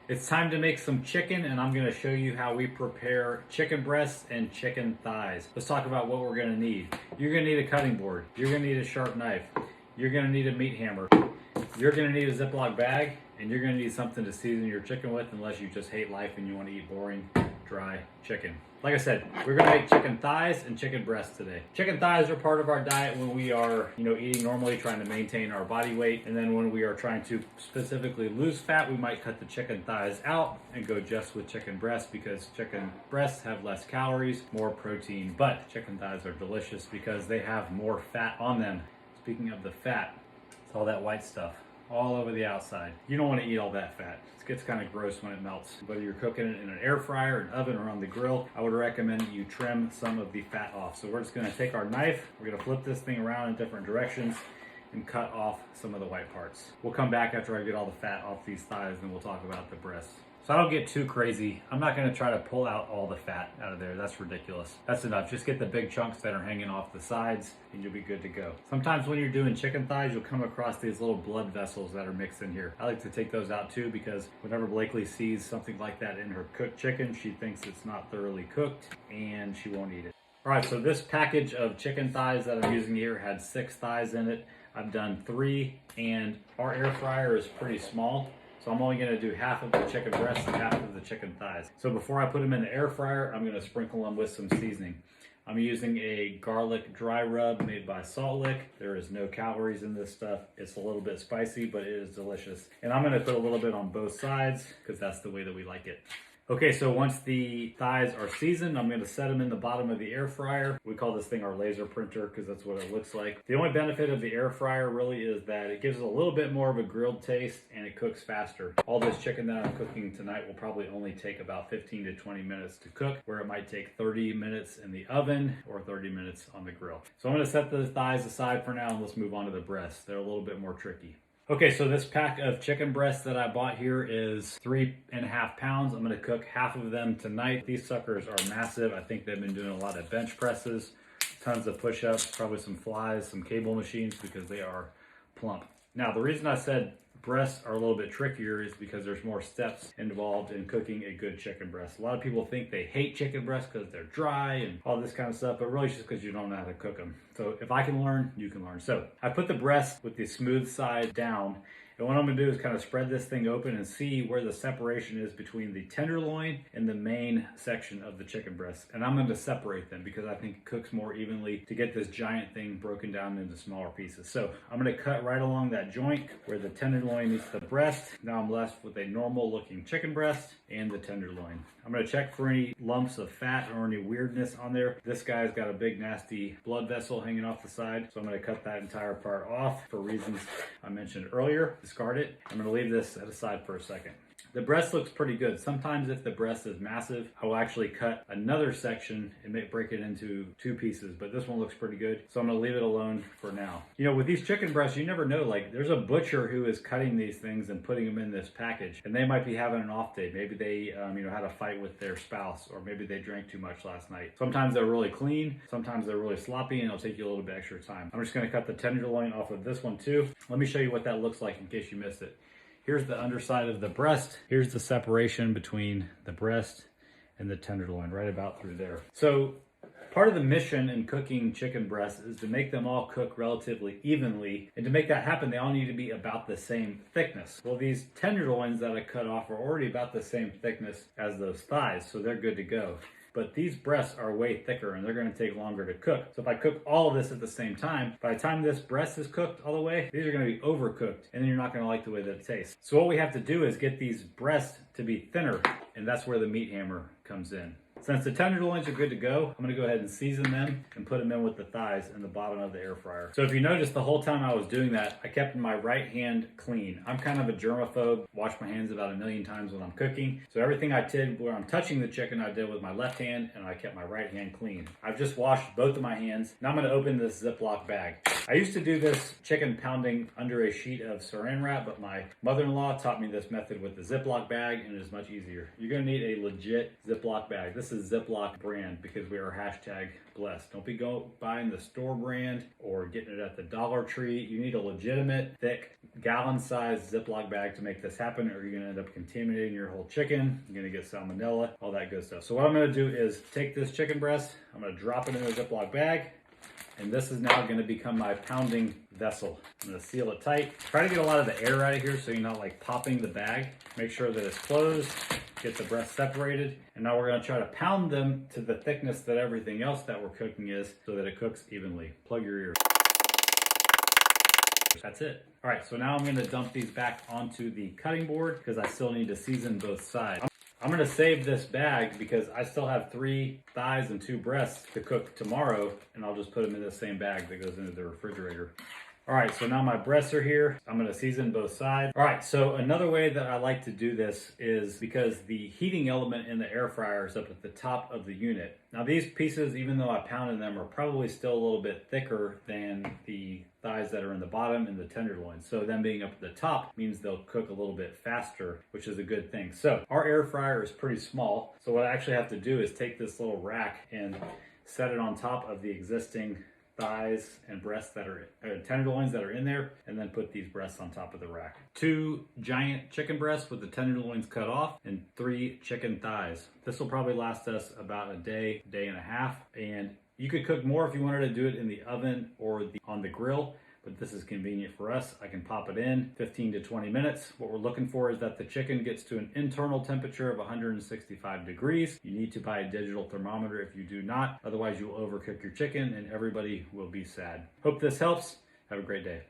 It's time to make some chicken, and I'm gonna show you how we prepare chicken breasts and chicken thighs. Let's talk about what we're gonna need. You're gonna need a cutting board. You're gonna need a sharp knife. You're gonna need a meat hammer. You're gonna need a Ziploc bag, and you're gonna need something to season your chicken with unless you just hate life and you wanna eat boring, dry chicken. Like I said, we're gonna make chicken thighs and chicken breasts today. Chicken thighs are part of our diet when we are, eating normally, trying to maintain our body weight. And then when we are trying to specifically lose fat, we might cut the chicken thighs out and go just with chicken breasts because chicken breasts have less calories, more protein. But chicken thighs are delicious because they have more fat on them. Speaking of the fat, it's all that white stuff all over the outside. You don't want to eat all that fat. It gets kind of gross when it melts. Whether you're cooking it in an air fryer, an oven, or on the grill, I would recommend you trim some of the fat off. So we're just gonna take our knife, we're gonna flip this thing around in different directions and cut off some of the white parts. We'll come back after I get all the fat off these thighs and we'll talk about the breasts. So I don't get too crazy. I'm not gonna try to pull out all the fat out of there. That's ridiculous. That's enough. Just get the big chunks that are hanging off the sides and you'll be good to go. Sometimes when you're doing chicken thighs, you'll come across these little blood vessels that are mixed in here. I like to take those out too because whenever Blakely sees something like that in her cooked chicken, she thinks it's not thoroughly cooked and she won't eat it. All right, so this package of chicken thighs that I'm using here had 6 thighs in it. I've done 3 and our air fryer is pretty small. So I'm only gonna do half of the chicken breasts and half of the chicken thighs. So before I put them in the air fryer, I'm gonna sprinkle them with some seasoning. I'm using a garlic dry rub made by Salt Lick. There is no calories in this stuff. It's a little bit spicy, but it is delicious. And I'm gonna put a little bit on both sides because that's the way that we like it. Okay, so once the thighs are seasoned, I'm gonna set them in the bottom of the air fryer. We call this thing our laser printer because that's what it looks like. The only benefit of the air fryer really is that it gives it a little bit more of a grilled taste and it cooks faster. All this chicken that I'm cooking tonight will probably only take about 15 to 20 minutes to cook, where it might take 30 minutes in the oven or 30 minutes on the grill. So I'm gonna set the thighs aside for now and let's move on to the breasts. They're a little bit more tricky. Okay, so this pack of chicken breasts that I bought here is 3.5 pounds. I'm gonna cook half of them tonight. These suckers are massive. I think they've been doing a lot of bench presses, tons of push-ups, probably some flies, some cable machines because they are plump. Now, the reason I said breasts are a little bit trickier is because there's more steps involved in cooking a good chicken breast. A lot of people think they hate chicken breasts because they're dry and all this kind of stuff, but really it's just because you don't know how to cook them. So if I can learn, you can learn. So I put the breast with the smooth side down. And what I'm gonna do is kind of spread this thing open and see where the separation is between the tenderloin and the main section of the chicken breast. And I'm gonna separate them because I think it cooks more evenly to get this giant thing broken down into smaller pieces. So I'm gonna cut right along that joint where the tenderloin meets the breast. Now I'm left with a normal looking chicken breast and the tenderloin. I'm gonna check for any lumps of fat or any weirdness on there. This guy's got a big nasty blood vessel hanging off the side. So I'm gonna cut that entire part off for reasons I mentioned earlier. Discard it. I'm gonna leave this aside for a second. The breast looks pretty good. Sometimes if the breast is massive, I will actually cut another section and break it into 2 pieces, but this one looks pretty good. So I'm gonna leave it alone for now. With these chicken breasts, you never know, like there's a butcher who is cutting these things and putting them in this package and they might be having an off day. Maybe they, had a fight with their spouse or maybe they drank too much last night. Sometimes they're really clean, sometimes they're really sloppy and it'll take you a little bit extra time. I'm just gonna cut the tenderloin off of this one too. Let me show you what that looks like in case you missed it. Here's the underside of the breast. Here's the separation between the breast and the tenderloin, right about through there. So part of the mission in cooking chicken breasts is to make them all cook relatively evenly. And to make that happen, they all need to be about the same thickness. Well, these tenderloins that I cut off are already about the same thickness as those thighs, so they're good to go. But these breasts are way thicker and they're gonna take longer to cook. So if I cook all of this at the same time, by the time this breast is cooked all the way, these are gonna be overcooked and then you're not gonna like the way that it tastes. So what we have to do is get these breasts to be thinner, and that's where the meat hammer comes in. Since the tenderloins are good to go, I'm gonna go ahead and season them and put them in with the thighs in the bottom of the air fryer. So if you notice, the whole time I was doing that, I kept my right hand clean. I'm kind of a germaphobe, wash my hands about 1,000,000 times when I'm cooking. So everything I did where I'm touching the chicken, I did with my left hand and I kept my right hand clean. I've just washed both of my hands. Now I'm gonna open this Ziploc bag. I used to do this chicken pounding under a sheet of saran wrap, but my mother-in-law taught me this method with the Ziploc bag and it is much easier. You're gonna need a legit Ziploc bag. This this is Ziploc brand because we are hashtag blessed. Don't be buying the store brand or getting it at the Dollar Tree. You need a legitimate, thick, gallon-sized Ziploc bag to make this happen, or you're gonna end up contaminating your whole chicken. You're gonna get salmonella, all that good stuff. So what I'm gonna do is take this chicken breast, I'm gonna drop it in a Ziploc bag, and this is now gonna become my pounding vessel. I'm gonna seal it tight. Try to get a lot of the air out of here so you're not like popping the bag. Make sure that it's closed, get the breast separated, and now we're gonna try to pound them to the thickness that everything else that we're cooking is so that it cooks evenly. Plug your ears. That's it. All right, so now I'm gonna dump these back onto the cutting board because I still need to season both sides. I'm gonna save this bag because I still have 3 thighs and 2 breasts to cook tomorrow, and I'll just put them in the same bag that goes into the refrigerator. All right, so now my breasts are here. I'm gonna season both sides. All right, so another way that I like to do this is because the heating element in the air fryer is up at the top of the unit. Now these pieces, even though I pounded them, are probably still a little bit thicker than the thighs that are in the bottom and the tenderloin. So them being up at the top means they'll cook a little bit faster, which is a good thing. So our air fryer is pretty small. So what I actually have to do is take this little rack and set it on top of the existing thighs and breasts that are tenderloins that are in there, and then put these breasts on top of the rack. 2 giant chicken breasts with the tenderloins cut off, and 3 chicken thighs. This will probably last us about a day and a half, and you could cook more if you wanted to do it in the oven or on the grill, but this is convenient for us. I can pop it in 15 to 20 minutes. What we're looking for is that the chicken gets to an internal temperature of 165 degrees. You need to buy a digital thermometer if you do not. Otherwise, you'll overcook your chicken and everybody will be sad. Hope this helps. Have a great day.